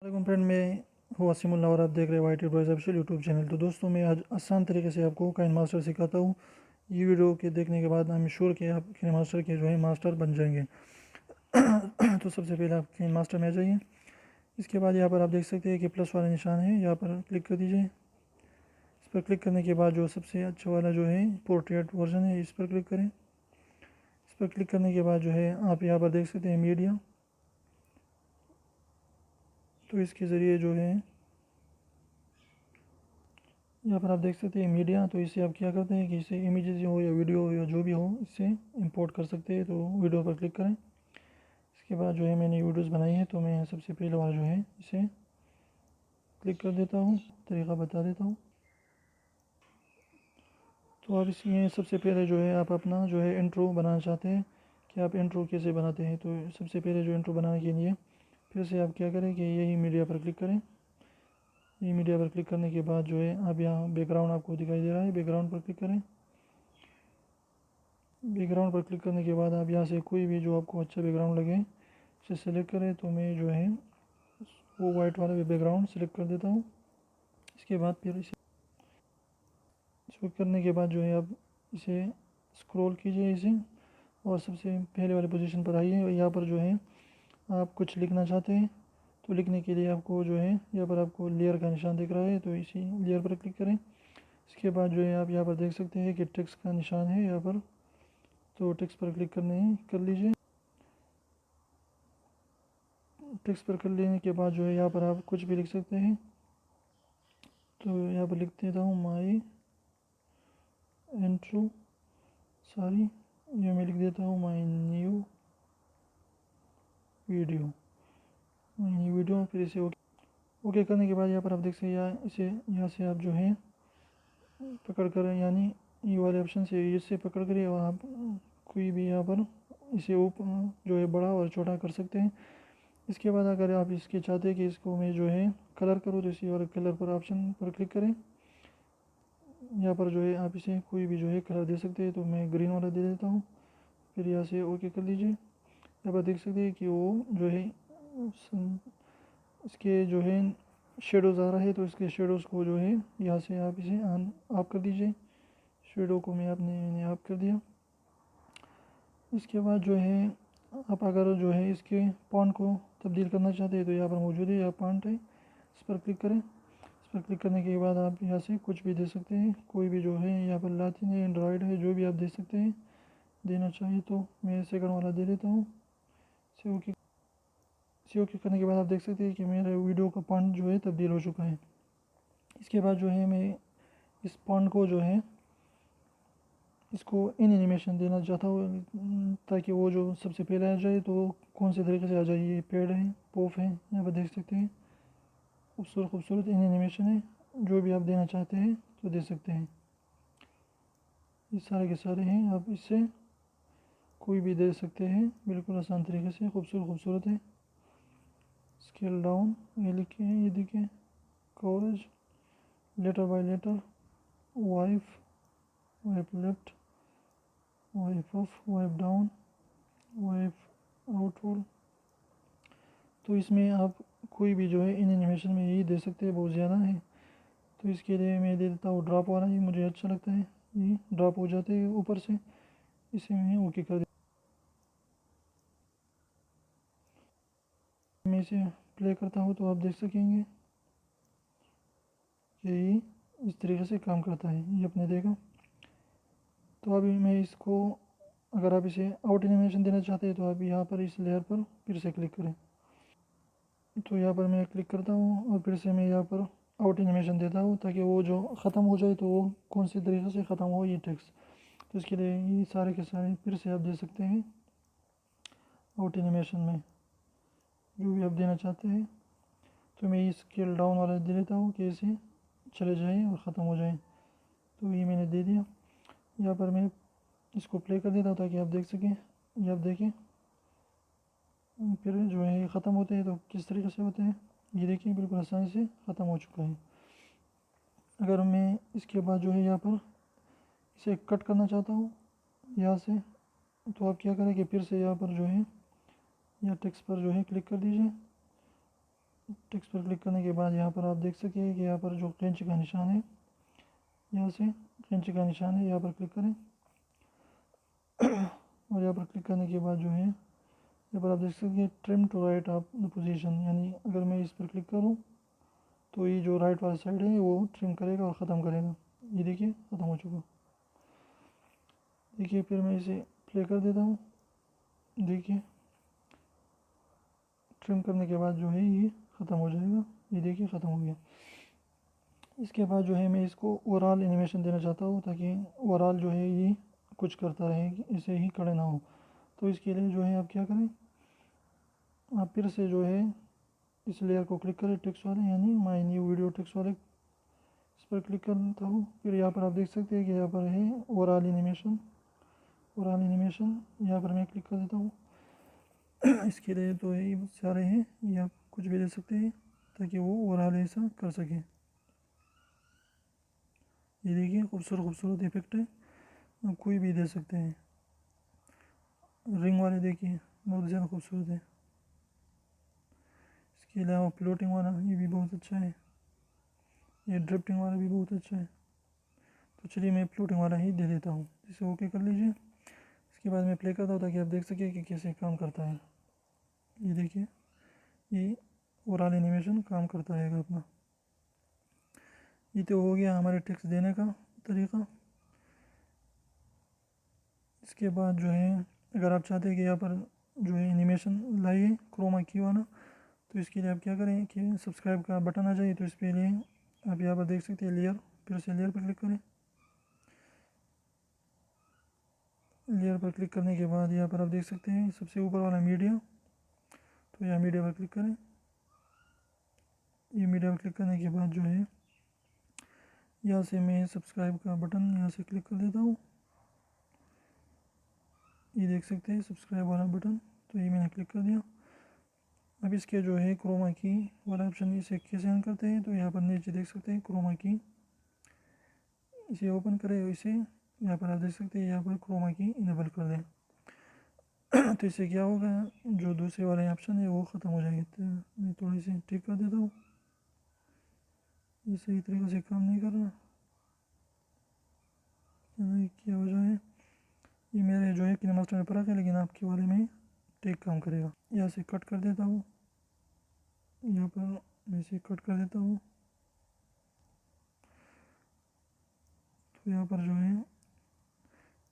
वालेकुम फ्रेंड, मैं हूँ वसीमुल्लाह और आप देख रहे हैं Y T boys official YouTube channel. तो दोस्तों, मैं आज आसान तरीके से आपको काइन मास्टर सिखाता हूँ। ये वीडियो के देखने के बाद आई एम श्योर कि आप काइन मास्टर के जो है मास्टर बन जाएंगे। तो सबसे पहले आप काइन मास्टर में आ जाइए। इसके बाद यहाँ पर आप देख सकते हैं कि प्लस वाला निशान है, यहाँ पर क्लिक कर दीजिए। इस पर क्लिक करने के बाद जो सबसे अच्छा वाला जो है पोर्ट्रेट वर्जन है, इस पर क्लिक करें। इस पर क्लिक करने के बाद जो है आप यहाँ पर देख सकते हैं मीडिया। तो इसके ज़रिए जो है यहाँ पर आप देख सकते हैं मीडिया। तो इसे आप क्या करते हैं कि इसे इमेजेस हो या वीडियो हो या जो भी हो, इससे इंपोर्ट कर सकते हैं। तो वीडियो पर क्लिक करें। इसके बाद जो है मैंने वीडियोस बनाई है, तो मैं सबसे पहले वाला जो है इसे क्लिक कर देता हूँ, तरीका बता देता हूँ। तो अब इसमें सबसे पहले जो है आप अपना जो है इंट्रो बनाना चाहते हैं कि आप इंट्रो कैसे बनाते हैं। तो सबसे पहले जो इंट्रो बनाने के लिए फिर से आप क्या करें कि यही मीडिया पर क्लिक करें। ये मीडिया पर क्लिक करने के बाद जो है आप यहाँ बैकग्राउंड आपको दिखाई दे रहा है, बैकग्राउंड पर क्लिक करें। बैकग्राउंड पर क्लिक करने के बाद आप यहाँ से कोई भी जो आपको अच्छा बैकग्राउंड लगे इसे सेलेक्ट करें। तो मैं जो है वो वाइट वाला बैकग्राउंड सेलेक्ट कर देता हूँ। इसके बाद फिर इसे करने के बाद जो है आप इसे स्क्रॉल कीजिए इसे, और सबसे पहले वाले पोजीशन पर आइए। और यहाँ पर जो है आप कुछ लिखना चाहते हैं, तो लिखने के लिए आपको जो है यहाँ पर आपको लेयर का निशान दिख रहा है, तो इसी लेयर पर क्लिक करें। इसके बाद जो है आप यहाँ पर देख सकते हैं कि टेक्स्ट का निशान है यहाँ पर, तो टेक्स्ट पर क्लिक कर लीजिए। टेक्स्ट पर कर लेने के बाद जो है यहाँ पर आप कुछ भी लिख सकते हैं। तो यहाँ पर लिख देता हूँ माई इंट्रो, सॉरी, ये मैं लिख देता हूँ माई न्यू वीडियो। फिर इसे ओके करने के बाद यहाँ पर आप देख सकते हैं इसे यहाँ से आप जो है पकड़ कर, यानी ये वाले ऑप्शन से इससे पकड़ कर और आप कोई भी यहाँ पर इसे ऊपर जो है बड़ा और छोटा कर सकते हैं। इसके बाद अगर आप इसके चाहते हैं कि इसको मैं जो है कलर करूँ, तो इसी वाले कलर पर ऑप्शन पर क्लिक करें। यहाँ पर जो है आप इसे कोई भी जो है कलर दे सकते हैं, तो मैं ग्रीन वाला दे देता हूँ। फिर यहाँ से ओके कर लीजिए। यहाँ पर देख सकते हैं कि वो जो है इसके जो है शेडोज़ आ रहा है, तो इसके शेडोज़ को जो है यहाँ से आप इसे ऑन ऑफ कर दीजिए। शेडो को मैंने ऑफ कर दिया। इसके बाद जो है आप अगर जो है इसके फॉन्ट को तब्दील करना चाहते हैं, तो यहाँ पर मौजूद है, यहाँ फॉन्ट है, इस पर क्लिक करें। इस पर क्लिक करने के बाद आप यहाँ से कुछ भी दे सकते हैं, कोई भी जो है यहाँ पर लातिन है, एंड्रॉयड है, जो भी आप दे सकते हैं। देना चाहिए तो मैं सेकंड वाला दे देता हूँ। इसे ओके करने के बाद आप देख सकते हैं कि मेरे वीडियो का फॉन्ट जो है तब्दील हो चुका है। इसके बाद जो है मैं इस फॉन्ट को जो है इसको इन एनिमेशन देना चाहता हूँ, ताकि वो जो सबसे पहले आ जाए तो कौन से तरीके से आ जाए। ये पेड़ है, पोफ है, यहाँ पर देख सकते हैं, खूबसूरत खूबसूरत इन एनिमेशन है। जो भी आप देना चाहते हैं तो दे सकते हैं। ये सारे के सारे हैं, आप इससे कोई भी दे सकते हैं, बिल्कुल आसान तरीके से, खूबसूरत खूबसूरत है। स्केल डाउन ये लिखे हैं, ये देखिए, coverage, letter by letter, wipe, wipe left, wipe up, wipe down, wipe outward. तो इसमें आप कोई भी जो है इन एनिमेशन में यही दे सकते हैं, बहुत ज़्यादा है। तो इसके लिए मैं दे देता हूँ ड्रॉप वाला, ये मुझे अच्छा लगता है, ये ड्रॉप हो जाते हैं ऊपर से। इसे मैं ओके कर देता हूँ। मैं इसे प्ले करता हूँ तो आप देख सकेंगे कि ये इस तरीके से काम करता है, ये आपने देखा। तो अभी मैं इसको, अगर आप इसे आउट एनिमेशन देना चाहते हैं, तो आप यहाँ पर इस लेयर पर फिर से क्लिक करें। तो यहाँ पर मैं क्लिक करता हूँ और फिर से मैं यहाँ पर आउट एनिमेशन देता हूँ, ताकि वो जो ख़त्म हो जाए तो वो कौन सी तरीके से ख़त्म हो ये टेक्स्ट। तो इसके लिए ये सारे के सारे फिर से आप दे सकते हैं आउट एनिमेशन में, जो भी आप देना चाहते हैं। तो मैं स्केल डाउन वाला दे देता हूँ कि इसे चले जाए और ख़त्म हो जाए। तो ये मैंने दे दिया। यहाँ पर मैं इसको प्ले कर देता हूँ ताकि आप देख सकें। ये आप देखें, फिर जो है ये ख़त्म होते हैं तो किस तरीके से होते हैं, ये देखिए, बिल्कुल आसानी से ख़त्म हो चुका है। अगर मैं इसके बाद जो है यहाँ पर इसे कट करना चाहता हूँ यहाँ से, तो आप क्या करें कि फिर से यहाँ पर जो है यहाँ टेक्स्ट पर जो है क्लिक कर दीजिए। टेक्स्ट पर क्लिक करने के बाद यहाँ पर आप देख सकें कि यहाँ पर जो कैंची का निशान है, यहाँ से कैंची का निशान है, यहाँ पर क्लिक करें और यहाँ पर क्लिक करने के बाद जो है यहाँ पर आप देख सकते हैं trim to right of the position, यानी अगर मैं इस पर क्लिक करूँ तो ये जो राइट वाला साइड है वो ट्रिम करेगा और ख़त्म करेगा। ये देखिए ख़त्म हो चुका। देखिए फिर मैं इसे प्ले कर देता हूँ। देखिए ट्रिम करने के बाद जो है ये ख़त्म हो जाएगा। ये देखिए ख़त्म हो गया। इसके बाद जो है मैं इसको ओवरऑल एनिमेशन देना चाहता हूँ ताकि ओवरऑल जो है ये कुछ करता रहे, इसे ही खड़े ना हो। तो इसके लिए जो है आप क्या करें, आप फिर से जो है इस लेयर को क्लिक करें टेक्स्ट वाले, यानी माय न्यू वीडियो टेक्स्ट वाले, इस पर क्लिक करता हूँ। फिर यहाँ पर आप देख सकते हैं कि यहाँ पर है ओवरऑल एनिमेशन। यहाँ पर मैं क्लिक कर देता हूँ। इसके लिए तो ये सारे हैं, ये आप कुछ भी दे सकते हैं ताकि वो ओवरऑल ऐसा कर सकें। ये देखिए खूबसूरत इफेक्ट है, आप कोई भी दे सकते हैं। रिंग वाले देखिए बहुत ज़्यादा खूबसूरत है। इसके अलावा फ्लोटिंग वाला ये भी बहुत अच्छा है, ये ड्रिफ्टिंग वाला भी बहुत अच्छा है। तो चलिए मैं फ्लोटिंग वाला ही दे देता हूँ, इसे ओके कर लीजिए। इसके बाद मैं प्ले करता हूँ ताकि आप देख सकें कि कैसे काम करता है। ये देखिए ये ओवरऑल एनिमेशन काम करता है अपना। ये तो हो गया हमारे टेक्स्ट देने का तरीका। इसके बाद जो है अगर आप चाहते हैं कि यहाँ पर जो है एनिमेशन लाइए क्रोमा की वाला, तो इसके लिए आप क्या करें कि सब्सक्राइब का बटन आ जाए, तो इस पे लिए आप यहाँ पर देख सकते हैं लेयर, फिर से लेयर पर क्लिक करें। लेयर पर क्लिक करने के बाद यहाँ पर आप देख सकते हैं सबसे ऊपर वाला मीडिया, तो यहाँ मीडिया पर क्लिक करें। ये मीडिया पर क्लिक करने के बाद जो है यहाँ से मैं सब्सक्राइब का बटन यहाँ से क्लिक कर देता हूँ। ये देख सकते हैं सब्सक्राइब वाला बटन, तो ये मैंने क्लिक कर दिया। अब इसके जो है क्रोमा की वाला ऑप्शन, इसे कैसे ऑन करते हैं, तो यहाँ पर नीचे देख सकते हैं क्रोमा की, इसे ओपन करें और इसे यहाँ पर आप देख सकते हैं यहाँ पर क्रोमा की इनेबल कर दें। तो इससे क्या होगा, जो दूसरे वाले ऑप्शन है वो ख़त्म हो जाएंगे। तो मैं थोड़ी सी ठीक कर देता हूँ, ये सही तरीके से काम नहीं कर रहा, क्या वजह है। ये मेरे जो है किनेमास्टर में फ़र्क है, लेकिन आपके वाले में ठीक काम करेगा। यहाँ से कट कर देता हूँ, यहाँ पर मैं इसे कट कर देता हूँ। तो यहाँ पर जो है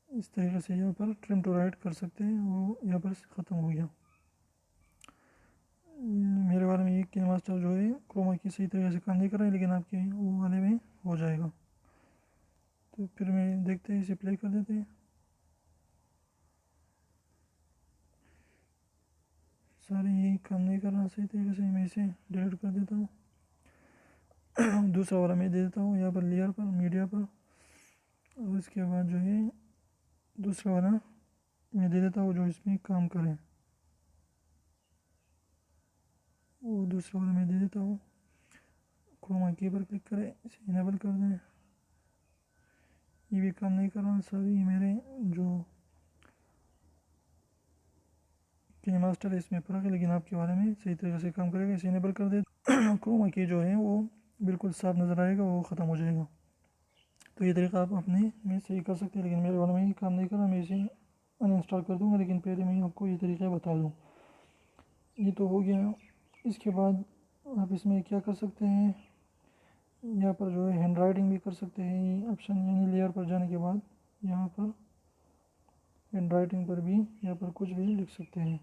इस तरीके से यहाँ पर ट्रिम टू राइट कर सकते हैं, वो यहाँ पर ख़त्म हो गया। मेरे वाले में ये किनेमास्टर जो है क्रोमा की सही तरीके से काम नहीं कर रहा है, लेकिन आपके वो वाले में हो जाएगा। तो फिर मैं देखते हैं, इसे प्ले कर देते हैं। सारे यही काम नहीं कर रहा सही तरीके से, मैं इसे डिलीट कर देता हूँ। दूसरा वाला मैं दे देता हूँ यहाँ पर लेयर पर, मीडिया पर, और इसके बाद जो है दूसरा वाला मैं दे देता हूँ जो इसमें काम करे, वो दूसरा वाला मैं दे देता हूँ। क्रोमा की पर क्लिक करें, इसे इनेबल कर दें। ये भी काम नहीं कर रहा सभी मेरे जो किनेमास्टर है इसमें फ़र्क है, लेकिन आपके बारे में सही तरीके से काम करेगा। इसे इनेबल कर दे। क्रोमा की जो है वो बिल्कुल साफ नज़र आएगा, वो ख़त्म हो जाएगा। तो ये तरीका आप अपने में सही कर सकते हैं, लेकिन मेरे वाले में ही काम नहीं कर रहा, मैं इसे अनइंस्टॉल कर दूँगा। लेकिन पहले मैं आपको ये तरीका बता दूँ। ये तो हो गया। इसके बाद आप इसमें क्या कर सकते हैं, यहाँ पर जो है हैंड राइटिंग भी कर सकते हैं। ये ऑप्शन यानी लेयर पर जाने के बाद यहाँ पर हैंड राइटिंग पर भी यहाँ पर कुछ भी लिख सकते हैं,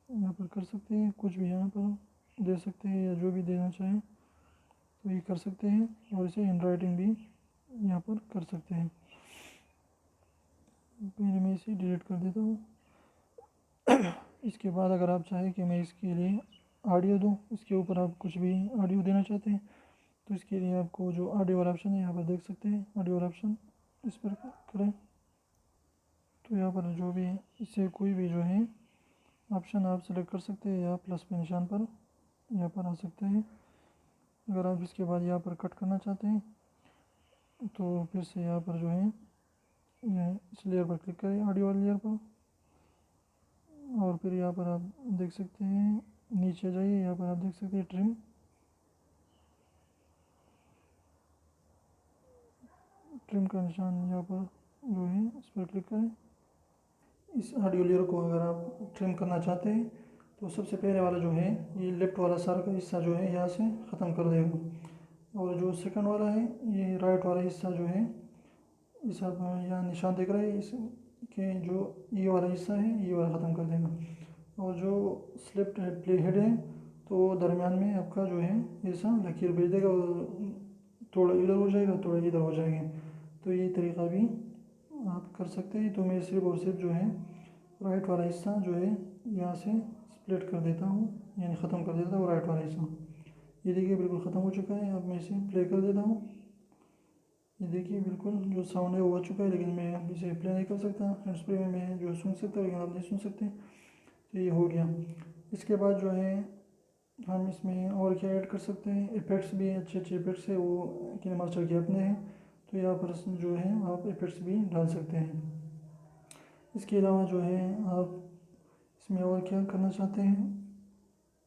यहाँ पर कर सकते हैं, कुछ भी यहाँ पर दे सकते हैं, या जो भी देना चाहें तो ये कर सकते हैं। और इसे हैंड राइटिंग भी यहाँ पर कर सकते हैं। पहले मैं इसे डिलीट कर देता हूँ। इसके बाद अगर आप चाहें कि मैं इसके लिए ऑडियो दूँ, इसके ऊपर आप कुछ भी ऑडियो देना चाहते हैं, तो इसके लिए आपको जो ऑडियो वाला ऑप्शन है यहाँ पर देख सकते हैं, ऑडियो वाला ऑप्शन इस पर करें। तो यहाँ पर जो भी है इससे कोई भी जो है ऑप्शन आप सेलेक्ट कर सकते हैं, या प्लस के निशान पर यहाँ पर आ सकते हैं। अगर आप इसके बाद यहाँ पर कट करना चाहते हैं तो फिर से यहाँ पर जो है इस लेयर पर क्लिक करें, ऑडियो वाली लेयर पर, और फिर यहाँ पर आप देख सकते हैं नीचे जाइए, यहाँ पर आप देख सकते हैं ट्रिम का निशान यहाँ पर जो है इस पर क्लिक करें। इस ऑडियो लेयर को अगर आप ट्रिम करना चाहते हैं तो सबसे पहले वाला जो है ये लेफ्ट वाला सारा का हिस्सा जो है यहाँ से ख़त्म कर देगा, और जो सेकंड वाला है ये राइट वाला हिस्सा जो है इस आप यहाँ निशान देख रहे हैं इसके जो ये वाला हिस्सा है ये वाला ख़त्म कर देगा। और जो स्लिप प्ले हेड है तो दरमियान में आपका जो है ऐसा लकीर भेज देगा और थोड़ा इधर हो जाएगा थोड़ा इधर हो जाएगा। तो ये तरीका भी आप कर सकते हैं। तो मैं सिर्फ और सिर्फ जो है राइट वाला हिस्सा जो है यहाँ से स्प्लिट कर देता हूँ, यानी ख़त्म कर देता हूँ राइट वाला हिस्सा। ये देखिए बिल्कुल ख़त्म हो चुका है। अब मैं इसे प्ले कर देता हूँ। ये देखिए बिल्कुल जो साउंड है वो हो चुका है, लेकिन मैं अब इसे प्ले नहीं कर सकता। हैंड्स फ्री में मैं जो सुन सकता हूँ लेकिन आप नहीं सुन सकते। तो ये हो गया। इसके बाद जो है हम इसमें और क्या ऐड कर सकते हैं, इफ़ेक्ट्स भी अच्छे अच्छे इफ़ेक्ट्स है वो KineMaster के अपने हैं। तो यहाँ पर जो है आप इफ़ेक्ट्स भी डाल सकते हैं। इसके अलावा जो है आप इसमें और क्या करना चाहते हैं,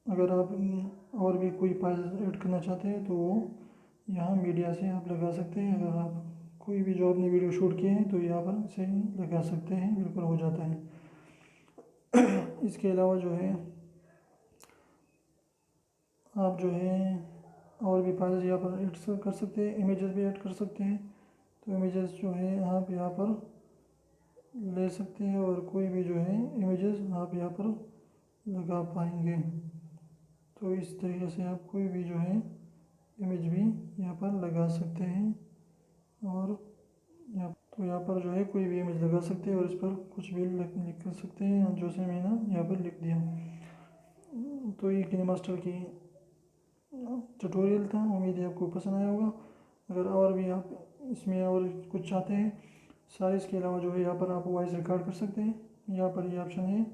अगर आप और भी कोई फाइल ऐड करना चाहते हैं तो वो यहाँ मीडिया से आप लगा सकते हैं। अगर आप कोई भी जो आपने वीडियो शूट किए हैं तो यहाँ पर से लगा सकते हैं, बिल्कुल हो जाता है। इसके अलावा जो है आप जो है और भी फाइल्स यहाँ पर ऐड कर सकते हैं, इमेजेस भी ऐड कर सकते हैं। तो इमेजेस जो है आप यहाँ पर ले सकते हैं और कोई भी जो है इमेजेस आप यहाँ पर लगा पाएंगे। तो इस तरीके से आप कोई भी जो है इमेज भी यहाँ पर लगा सकते हैं। और यहाँ पर जो है कोई भी इमेज लगा सकते हैं और इस पर कुछ भी लिख कर सकते हैं, जो से मैंने यहाँ पर लिख दिया। तो ये KineMaster की ट्यूटोरियल था। उम्मीद है आपको पसंद आया होगा। अगर और भी आप इसमें और कुछ चाहते हैं साइज़ के अलावा जो है यहाँ पर आप वॉइस रिकॉर्ड कर सकते हैं। यहाँ पर ये ऑप्शन है,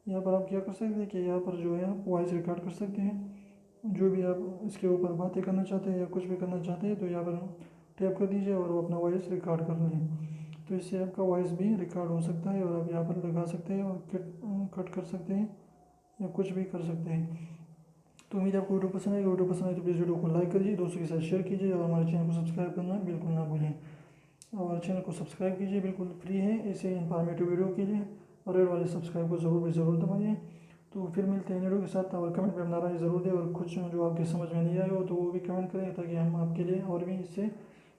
यहाँ पर आप क्या कर सकते हैं कि यहाँ पर जो है आप वॉइस रिकॉर्ड कर सकते हैं। जो भी आप इसके ऊपर बातें करना चाहते हैं या कुछ भी करना चाहते हैं तो यहाँ पर टैप कर दीजिए और वो अपना वॉइस रिकॉर्ड कर लें। तो इससे आपका वॉइस भी रिकॉर्ड हो सकता है और आप यहाँ पर लगा सकते हैं और कट कर सकते हैं या कुछ भी कर सकते हैं। तो उम्मीद है आपको वीडियो पसंद आएगी। वीडियो पसंद आए तो प्लीज़ वीडियो को लाइक करिए, दोस्तों के साथ शेयर कीजिए और हमारे चैनल को सब्सक्राइब करना बिल्कुल ना भूलें। और चैनल को सब्सक्राइब कीजिए, बिल्कुल फ्री है ऐसे इन्फॉर्मेटिव वीडियो के लिए। और रेड वाले सब्सक्राइब को ज़रूर दबाइए। तो फिर मिलते हैं वीडियो के साथ। और कमेंट में अपना राय ज़रूर दें और कुछ जो आपके समझ में नहीं आए हो तो वो भी कमेंट करें ताकि हम आपके लिए और भी इससे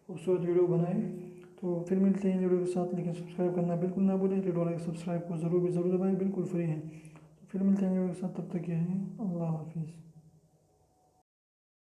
खूबसूरत वीडियो बनाएं। तो फिर मिलते हैं वीडियो के साथ, लेकिन सब्सक्राइब करना बिल्कुल ना भूलें। रेड वाले सब्सक्राइब को ज़रूर दबाएँ, बिल्कुल फ्री है। तो फिर मिलते हैं वीडियो के साथ, तब तक के लिए अल्लाह हाफिज़।